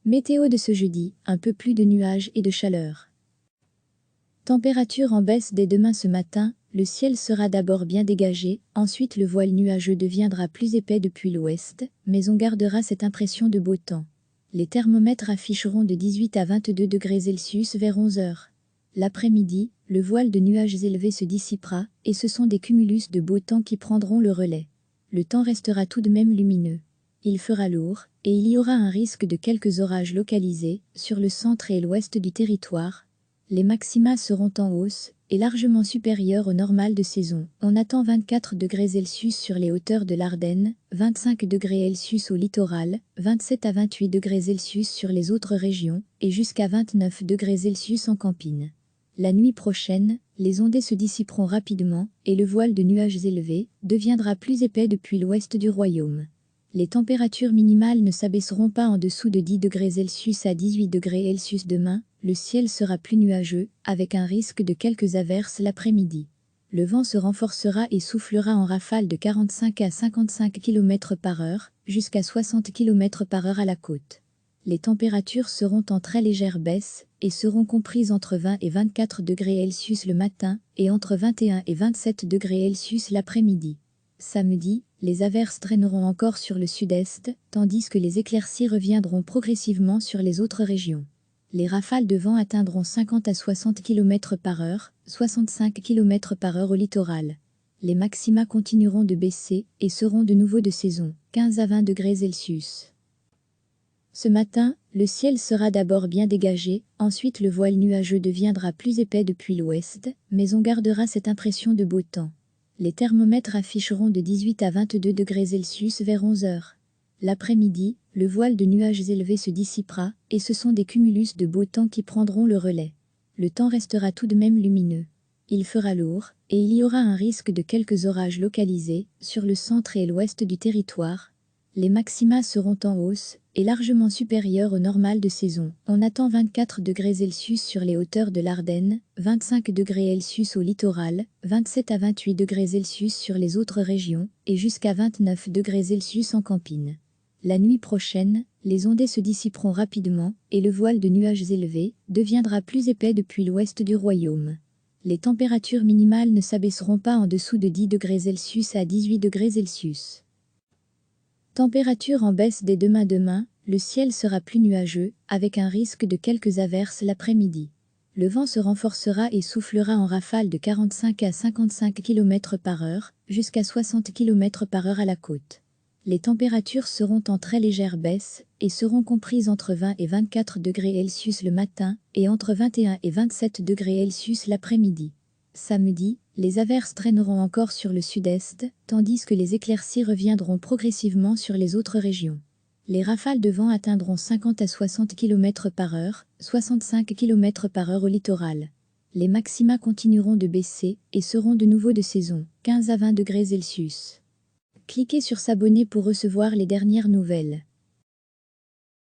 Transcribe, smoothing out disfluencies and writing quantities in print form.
Météo de ce jeudi, un peu plus de nuages et de chaleur. Température en baisse dès demain ce matin, le ciel sera d'abord bien dégagé, ensuite le voile nuageux deviendra plus épais depuis l'ouest, mais on gardera cette impression de beau temps. Les thermomètres afficheront de 18 à 22 degrés Celsius vers 11 heures. L'après-midi, le voile de nuages élevés se dissipera, et ce sont des cumulus de beau temps qui prendront le relais. Le temps restera tout de même lumineux. Il fera lourd, et il y aura un risque de quelques orages localisés, sur le centre et l'ouest du territoire. Les maxima seront en hausse, et largement supérieurs au normal de saison. On attend 24 degrés Celsius sur les hauteurs de l'Ardenne, 25 degrés Celsius au littoral, 27 à 28 degrés Celsius sur les autres régions, et jusqu'à 29 degrés Celsius en Campine. La nuit prochaine, les ondées se dissiperont rapidement, et le voile de nuages élevés deviendra plus épais depuis l'ouest du royaume. Les températures minimales ne s'abaisseront pas en dessous de 10 degrés Celsius à 18 degrés Celsius demain, le ciel sera plus nuageux, avec un risque de quelques averses l'après-midi. Le vent se renforcera et soufflera en rafales de 45 à 55 km par heure, jusqu'à 60 km par heure à la côte. Les températures seront en très légère baisse, et seront comprises entre 20 et 24 degrés Celsius le matin, et entre 21 et 27 degrés Celsius l'après-midi. Samedi, les averses traîneront encore sur le sud-est, tandis que les éclaircies reviendront progressivement sur les autres régions. Les rafales de vent atteindront 50 à 60 km par heure, 65 km par heure au littoral. Les maxima continueront de baisser et seront de nouveau de saison, 15 à 20 degrés Celsius. Ce matin, le ciel sera d'abord bien dégagé, ensuite le voile nuageux deviendra plus épais depuis l'ouest, mais on gardera cette impression de beau temps. Les thermomètres afficheront de 18 à 22 degrés Celsius vers 11 heures. L'après-midi, le voile de nuages élevés se dissipera, et ce sont des cumulus de beau temps qui prendront le relais. Le temps restera tout de même lumineux. Il fera lourd, et il y aura un risque de quelques orages localisés, sur le centre et l'ouest du territoire. Les maxima seront en hausse, et largement supérieurs au normal de saison. On attend 24 degrés Celsius sur les hauteurs de l'Ardenne, 25 degrés Celsius au littoral, 27 à 28 degrés Celsius sur les autres régions, et jusqu'à 29 degrés Celsius en Campine. La nuit prochaine, les ondées se dissiperont rapidement, et le voile de nuages élevés deviendra plus épais depuis l'ouest du royaume. Les températures minimales ne s'abaisseront pas en dessous de 10 degrés Celsius à 18 degrés Celsius. Température en baisse dès demain, le ciel sera plus nuageux, avec un risque de quelques averses l'après-midi. Le vent se renforcera et soufflera en rafales de 45 à 55 km par heure, jusqu'à 60 km par heure à la côte. Les températures seront en très légère baisse, et seront comprises entre 20 et 24 degrés Celsius le matin, et entre 21 et 27 degrés Celsius l'après-midi. Samedi, les averses traîneront encore sur le sud-est, tandis que les éclaircies reviendront progressivement sur les autres régions. Les rafales de vent atteindront 50 à 60 km par heure, 65 km par heure au littoral. Les maxima continueront de baisser, et seront de nouveau de saison, 15 à 20 degrés Celsius. Cliquez sur s'abonner pour recevoir les dernières nouvelles.